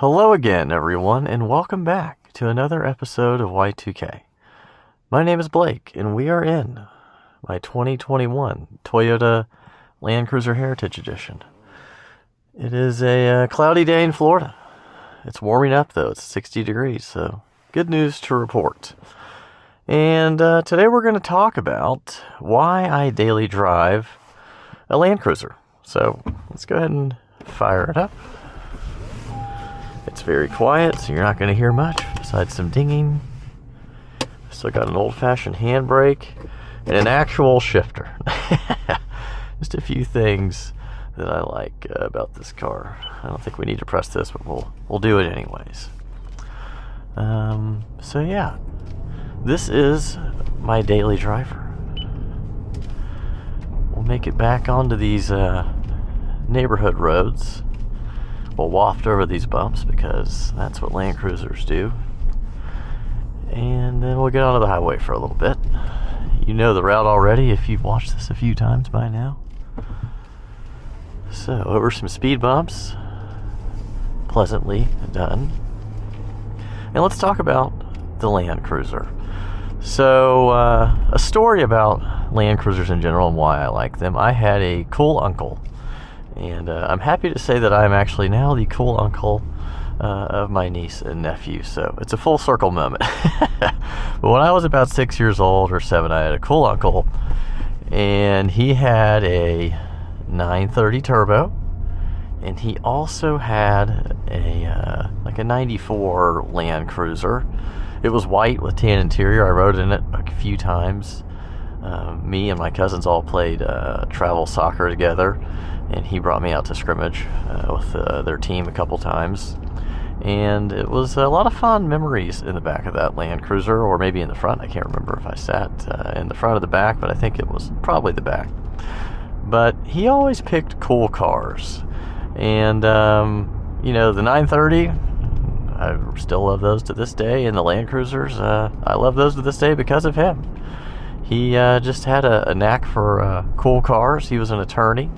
Hello again, everyone, and welcome back to another episode of Y2K. My name is Blake, and we are in my 2021 Toyota Landcruiser Heritage Edition. It is a cloudy day in Florida. It's warming up, though. It's 60 degrees, so good news to report. And today we're going to talk about why I daily drive a Landcruiser. So let's go ahead and fire it up. It's very quiet, so you're not going to hear much besides some dinging. Still got an old-fashioned handbrake and an actual shifter. Just a few things that I like about this car. I don't think we need to press this, but we'll do it anyways. So yeah, this is my daily driver. We'll make it back onto these neighborhood roads. We'll waft over these bumps because that's what Landcruisers do. And then we'll get onto the highway for a little bit. You know the route already if you've watched this a few times by now. So, over some speed bumps. Pleasantly done. And let's talk about the Landcruiser. So, a story about Landcruisers in general and why I like them. I had a cool uncle. And I'm happy to say that I'm actually now the cool uncle of my niece and nephew. So it's a full circle moment. But when I was about 6 years old or 7, I had a cool uncle. And he had a 930 turbo. And he also had a 94 Landcruiser. It was white with tan interior. I rode in it a few times. Me and my cousins all played travel soccer together. And he brought me out to scrimmage with their team a couple times. And it was a lot of fond memories in the back of that Landcruiser, or maybe in the front. I can't remember if I sat in the front or the back, but I think it was probably the back. But he always picked cool cars. And, the 930, I still love those to this day. And the Landcruisers, I love those to this day because of him. He just had a knack for cool cars. He was an attorney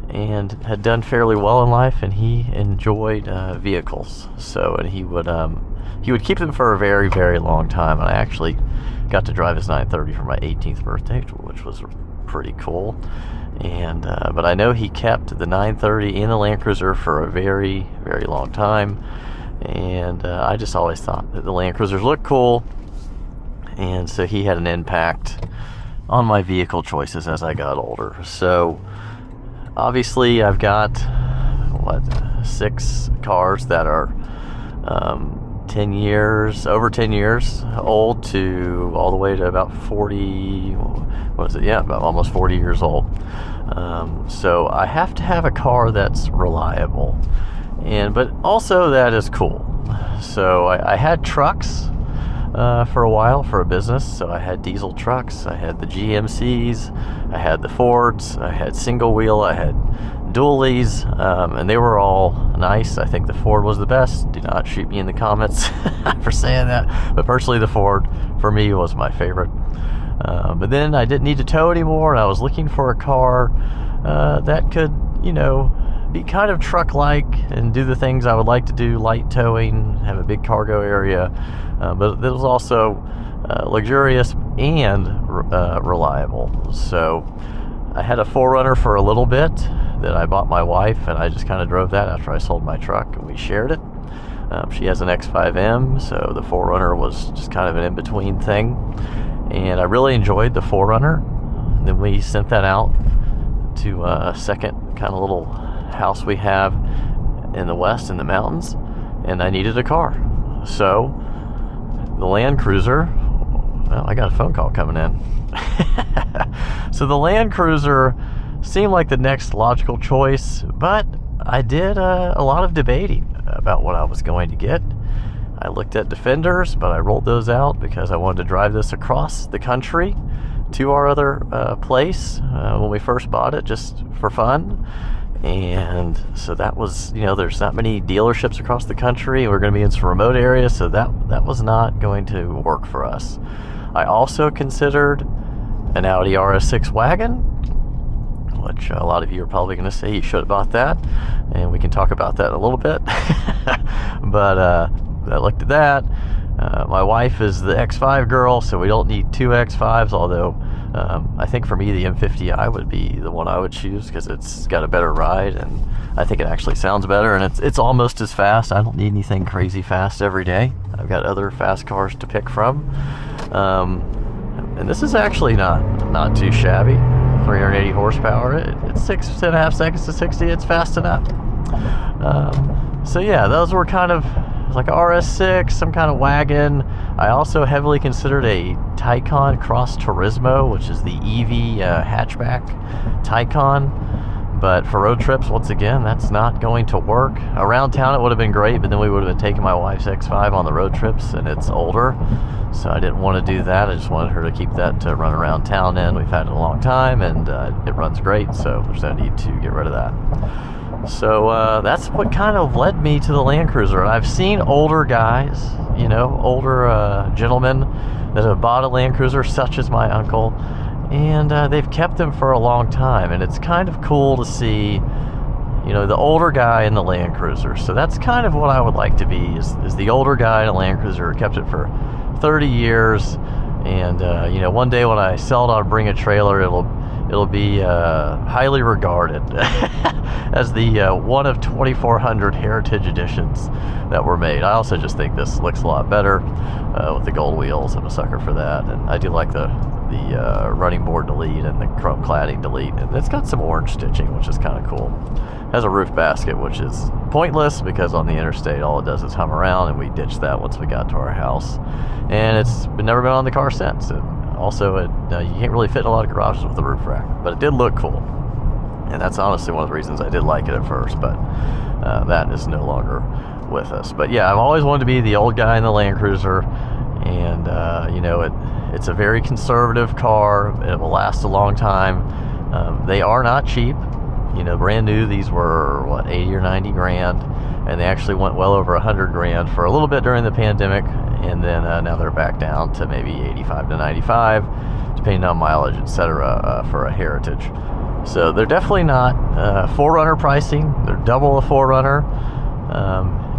and had done fairly well in life, and he enjoyed vehicles. So, and he would keep them for a very, very long time. And I actually got to drive his 930 for my 18th birthday, which was pretty cool. And but I know he kept the 930 in the Landcruiser for a very, very long time. And I just always thought that the Landcruisers looked cool, and so he had an impact on my vehicle choices as I got older. So obviously, I've got, 6 cars that are over 10 years old to all the way to about 40, about almost 40 years old. So I have to have a car that's reliable, but also that is cool. So I had trucks for a while for a business. So I had diesel trucks, I had the GMCs, I had the Fords, I had single wheel, I had dualies, and they were all nice. I think the Ford was the best. Do not shoot me in the comments for saying that, but personally the Ford for me was my favorite. But then I didn't need to tow anymore, and I was looking for a car that could, be kind of truck-like and do the things I would like to do, light towing, have a big cargo area, but it was also luxurious and reliable. So I had a 4Runner for a little bit that I bought my wife, and I just kind of drove that after I sold my truck, and we shared it. She has an X5M, so the 4Runner was just kind of an in-between thing, and I really enjoyed the 4Runner. Then we sent that out to a second kind of little house we have in the west in the mountains, and I needed a car. So the Landcruiser, well, I got a phone call coming in. So the Landcruiser seemed like the next logical choice, but I did a lot of debating about what I was going to get. I looked at Defenders, but I rolled those out because I wanted to drive this across the country to our other place when we first bought it, just for fun. And so that was, there's not many dealerships across the country. We're going to be in some remote areas, so that was not going to work for us. I also considered an Audi RS6 wagon, which a lot of you are probably going to say you should have bought that, and we can talk about that in a little bit. But I looked at that. My wife is the X5 girl, so we don't need two X5s, although I think for me the M50i would be the one I would choose because it's got a better ride, and I think it actually sounds better, and it's almost as fast. I don't need anything crazy fast every day. I've got other fast cars to pick from. And this is actually not too shabby. 380 horsepower. It's 6.5 seconds to 60. It's fast enough. So yeah, those were kind of like a RS6, some kind of wagon. I also heavily considered a Taycan Cross Turismo, which is the EV hatchback Taycan. But for road trips, once again, that's not going to work. Around town, it would have been great, but then we would have been taking my wife's X5 on the road trips, and it's older, so I didn't want to do that. I just wanted her to keep that to run around town in. We've had it a long time, and it runs great, so there's no need to get rid of that. So that's what kind of led me to the Landcruiser. I've seen older guys, older gentlemen that have bought a Landcruiser, such as my uncle, and they've kept them for a long time, and it's kind of cool to see, the older guy in the Landcruiser. So that's kind of what I would like to be, is the older guy in a Landcruiser, kept it for 30 years, and one day when I sell it on Bring a Trailer, it'll be highly regarded as the one of 2,400 heritage editions that were made. I also just think this looks a lot better with the gold wheels. I'm a sucker for that, and I do like the running board delete and the chrome cladding delete, and it's got some orange stitching, which is kind of cool. It has a roof basket, which is pointless because on the interstate all it does is hum around, and we ditched that once we got to our house, and it's never been on the car since. And also, you can't really fit in a lot of garages with the roof rack, but it did look cool, and that's honestly one of the reasons I did like it at first, but that is no longer with us. But yeah, I've always wanted to be the old guy in the Landcruiser, and it's a very conservative car. It will last a long time. They are not cheap. Brand new, these were, 80 or 90 grand, and they actually went well over 100 grand for a little bit during the pandemic, and then now they're back down to maybe 85 to 95, depending on mileage, etc., for a heritage. So they're definitely not 4Runner pricing. They're double a 4Runner.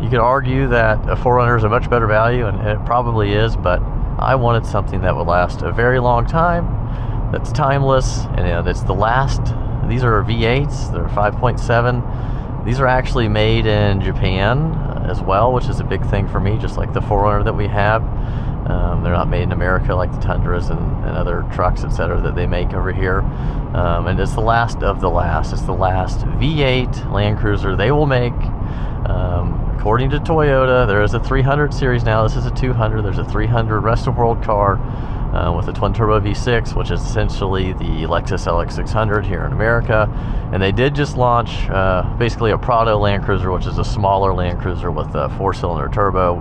You could argue that a 4Runner is a much better value, and it probably is, but I wanted something that would last a very long time, that's timeless, and it's the last. These are V8s, they're 5.7. These are actually made in Japan as well, which is a big thing for me, just like the 4Runner that we have. They're not made in America like the Tundras and other trucks, etc., that they make over here. And it's the last of the last. It's the last V8 Landcruiser they will make. According to Toyota, there is a 300 series now. This is a 200. There's a 300 rest of world car with a twin-turbo V6, which is essentially the Lexus LX600 here in America. And they did just launch basically a Prado Landcruiser, which is a smaller Landcruiser with a 4-cylinder turbo.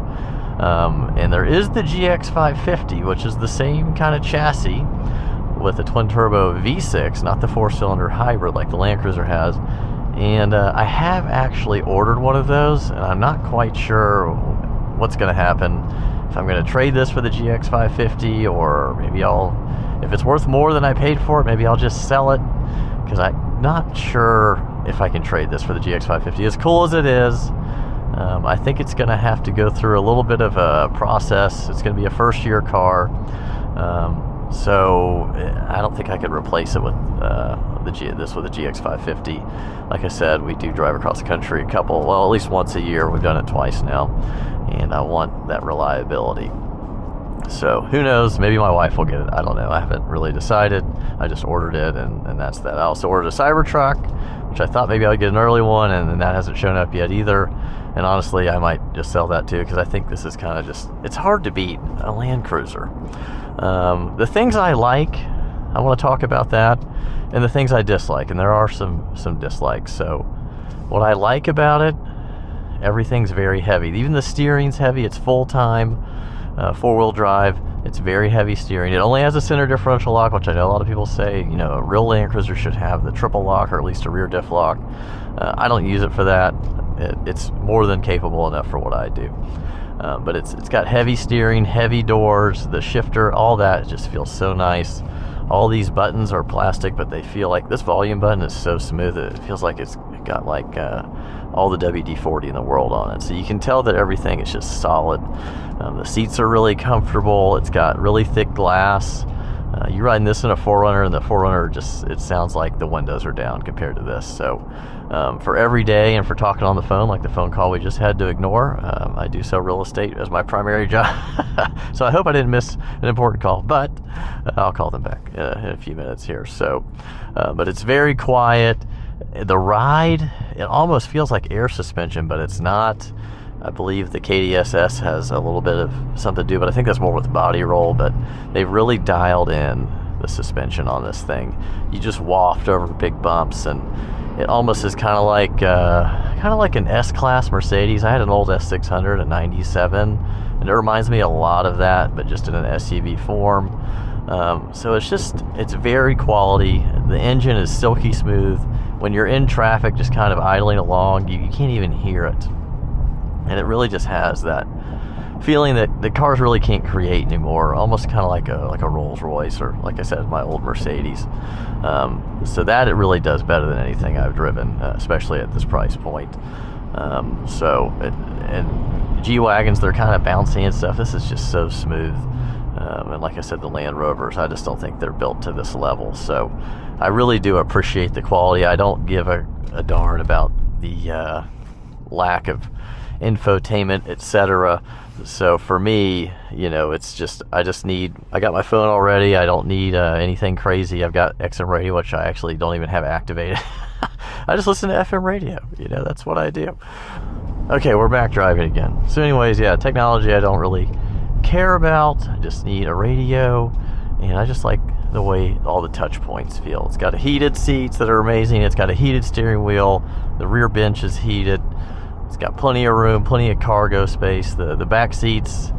And there is the GX550, which is the same kind of chassis with a twin-turbo V6, not the 4-cylinder hybrid like the Landcruiser has. And I have actually ordered one of those, and I'm not quite sure what's going to happen. If I'm going to trade this for the GX550, or maybe if it's worth more than I paid for it, maybe I'll just sell it, because I'm not sure if I can trade this for the GX550. As cool as it is, I think it's going to have to go through a little bit of a process. It's going to be a first-year car, so I don't think I could replace it with this with a GX550. Like I said, we do drive across the country at least once a year. We've done it twice now, and I want that reliability. So who knows, maybe my wife will get it. I don't know. I haven't really decided. I just ordered it, and that's that. I also ordered a Cybertruck, which I thought maybe I would get an early one, and that hasn't shown up yet either. And honestly, I might just sell that too, because I think this is kind of it's hard to beat a Landcruiser. The things I like, I want to talk about that, and the things I dislike, and there are some dislikes. So what I like about it, everything's very heavy. Even the steering's heavy. It's full-time, 4-wheel drive. It's very heavy steering. It only has a center differential lock, which I know a lot of people say, a real Landcruiser should have the triple lock, or at least a rear diff lock. I don't use it for that. It's more than capable enough for what I do. But it's got heavy steering, heavy doors, the shifter, all that. It just feels so nice. all these buttons are plastic, but they feel like this volume button is so smooth that it feels like it's got like all the WD-40 in the world on it. So you can tell that everything is just solid. The seats are really comfortable. It's got really thick glass. You're riding this in a 4Runner, and the 4Runner just, it sounds like the windows are down compared to this. So for every day and for talking on the phone, like the phone call we just had to ignore, I do sell real estate as my primary job. So I hope I didn't miss an important call, but I'll call them back in a few minutes here. So, but it's very quiet. The ride, it almost feels like air suspension, but it's not. I believe the KDSS has a little bit of something to do, but I think that's more with body roll. But they've really dialed in the suspension on this thing. You just waft over big bumps, and it almost is kind of like an S-Class Mercedes. I had an old S600, a 97, and it reminds me a lot of that, but just in an SUV form. So it's very quality. The engine is silky smooth. When you're in traffic, just kind of idling along, you can't even hear it. And it really just has that feeling that the cars really can't create anymore, almost kind of like a Rolls Royce, or like I said, my old Mercedes. So that it really does better than anything I've driven, especially at this price point. And G-Wagons, they're kind of bouncy and stuff. This is just so smooth. And like I said, the Land Rovers, I just don't think they're built to this level. So I really do appreciate the quality. I don't give a darn about the lack of infotainment, etc. So for me, it's just, I got my phone already. I don't need anything crazy. I've got XM radio, which I actually don't even have activated. I just listen to FM radio. That's what I do. Okay, we're back driving again. So anyways, yeah, technology I don't really care about. I just need a radio, and I just like the way all the touch points feel. It's got heated seats that are amazing. It's got a heated steering wheel. The rear bench is heated. It's got plenty of room, plenty of cargo space. The back seats,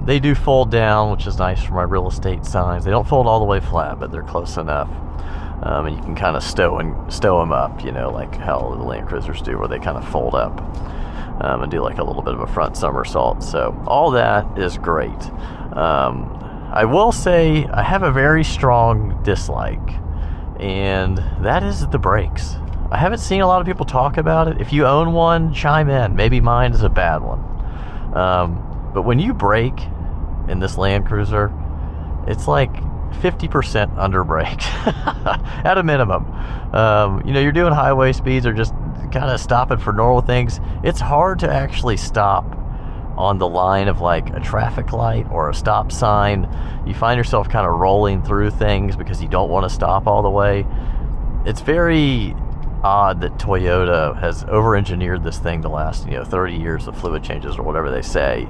they do fold down, which is nice for my real estate signs. They don't fold all the way flat, but they're close enough. And you can kind of stow them up, like how the Land Cruisers do, where they kind of fold up and do like a little bit of a front somersault. So all that is great. I will say I have a very strong dislike, and that is the brakes. I haven't seen a lot of people talk about it. If you own one, chime in. Maybe mine is a bad one. But when you brake in this Land Cruiser, it's like 50% under braked at a minimum. You're doing highway speeds or just kind of stopping for normal things. It's hard to actually stop on the line of like a traffic light or a stop sign. You find yourself kind of rolling through things because you don't want to stop all the way. It's very odd that Toyota has over-engineered this thing to last 30 years of fluid changes or whatever they say,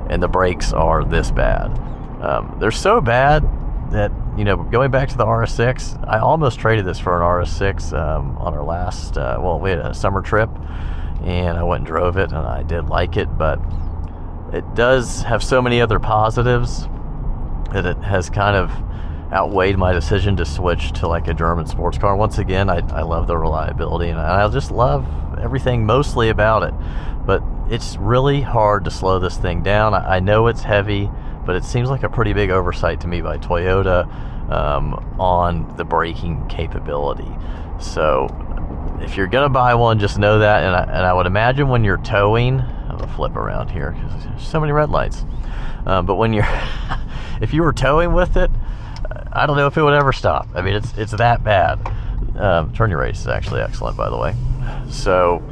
and the brakes are this bad. They're so bad that going back to the RS6, I almost traded this for an RS6 on our last we had a summer trip, and I went and drove it, and I did like it, but it does have so many other positives that it has kind of outweighed my decision to switch to like a German sports car. Once again, I love the reliability, and I just love everything mostly about it, but it's really hard to slow this thing down. I know it's heavy, but it seems like a pretty big oversight to me by Toyota on the braking capability. So if you're gonna buy one, just know that, and I would imagine when you're towing, I'm gonna flip around here because there's so many red lights, but when you're if you were towing with it, I don't know if it would ever stop. I mean, it's that bad. Turn your radius is actually excellent, by the way. So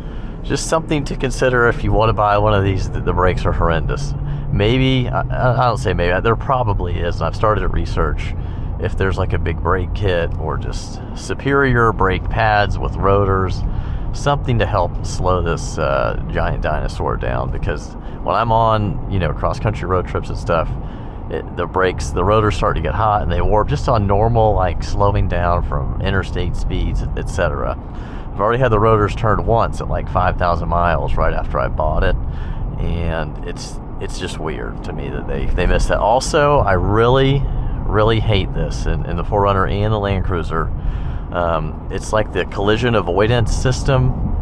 just something to consider if you want to buy one of these. The brakes are horrendous. Maybe, I don't say maybe, there probably is, and I've started to research if there's like a big brake kit or just superior brake pads with rotors, something to help slow this giant dinosaur down, because when I'm on cross-country road trips and stuff, the rotors start to get hot and they warp just on normal, like slowing down from interstate speeds, etc. I've already had the rotors turned once at like 5,000 miles right after I bought it, and it's just weird to me that they missed that. Also, I really hate this in the 4Runner and the Land Cruiser. It's like the collision avoidance system.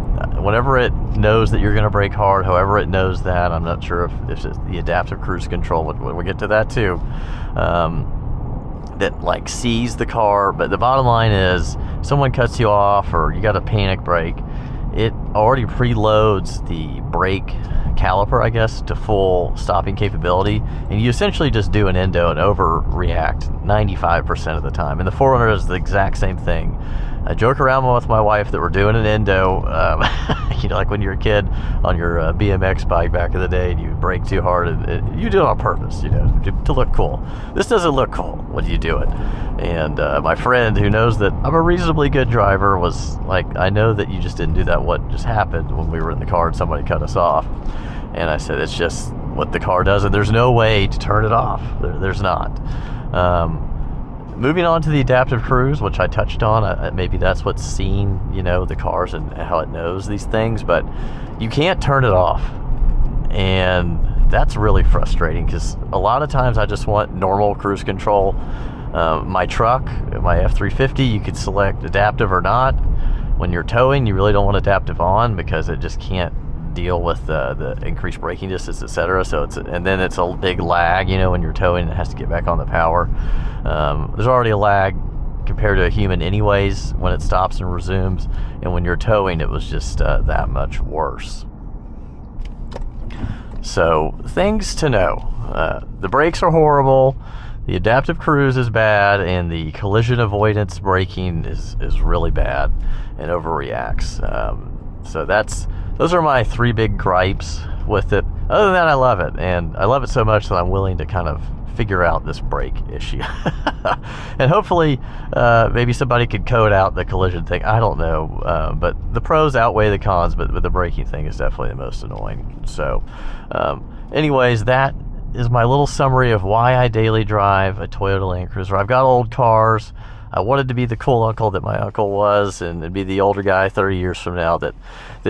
Whenever it knows that you're going to brake hard, however it knows that, I'm not sure if it's the adaptive cruise control, we'll get to that too. that like sees the car. But the bottom line is, someone cuts you off or you got a panic brake, it already preloads the brake caliper, I guess, to full stopping capability, and you essentially just do an endo and overreact 95% of the time. And the 4Runner does the exact same thing. I joke around with my wife that we're doing an endo, you know, like when you're a kid on your BMX bike back in the day and you brake too hard, and you do it on purpose, you know, to look cool. This doesn't look cool when you do it. And my friend, who knows that I'm a reasonably good driver, was like, I know that you just didn't do that. What just happened when we were in the car and somebody cut us off? And I said, it's just what the car does, and there's no way to turn it off. There's not. Moving on to the adaptive cruise, which I touched on, maybe that's what's seen, you know, the cars and how it knows these things, but you can't turn it off. And that's really frustrating, because a lot of times I just want normal cruise control. My truck, my F350, you could select adaptive or not. When you're towing, you really don't want adaptive on, because it just can't deal with the increased braking distance, etc. So and then it's a big lag, you know, when you're towing, it has to get back on the power. There's already a lag compared to a human anyways when it stops and resumes, and when you're towing, it was just that much worse. So things to know: the brakes are horrible, the adaptive cruise is bad, and the collision avoidance braking is really bad and overreacts. So those are my 3 big gripes with it. Other than that, I love it, and I love it so much that I'm willing to kind of figure out this brake issue. And hopefully maybe somebody could code out the collision thing. I don't know, but the pros outweigh the cons, but the braking thing is definitely the most annoying. So anyways, that is my little summary of why I daily drive a Toyota Landcruiser. I've got old cars. I wanted to be the cool uncle that my uncle was, and be the older guy 30 years from now that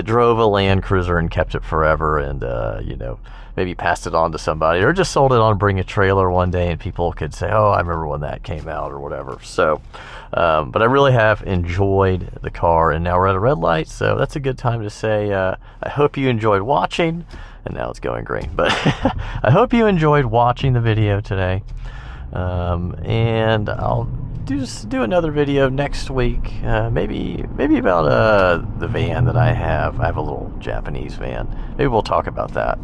drove a Landcruiser and kept it forever, and you know, maybe passed it on to somebody, or just sold it on Bring a Trailer one day, and people could say, oh, I remember when that came out, or whatever. So but I really have enjoyed the car, and now we're at a red light, so that's a good time to say I hope you enjoyed watching. And now it's going green, but I hope you enjoyed watching the video today, and I'll do another video next week, maybe about the van that I have. I have a little Japanese van. Maybe we'll talk about that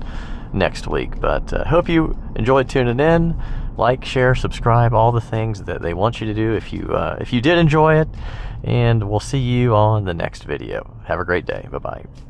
next week. But hope you enjoyed tuning in. Like, share, subscribe, all the things that they want you to do if you did enjoy it. And we'll see you on the next video. Have a great day. Bye-bye.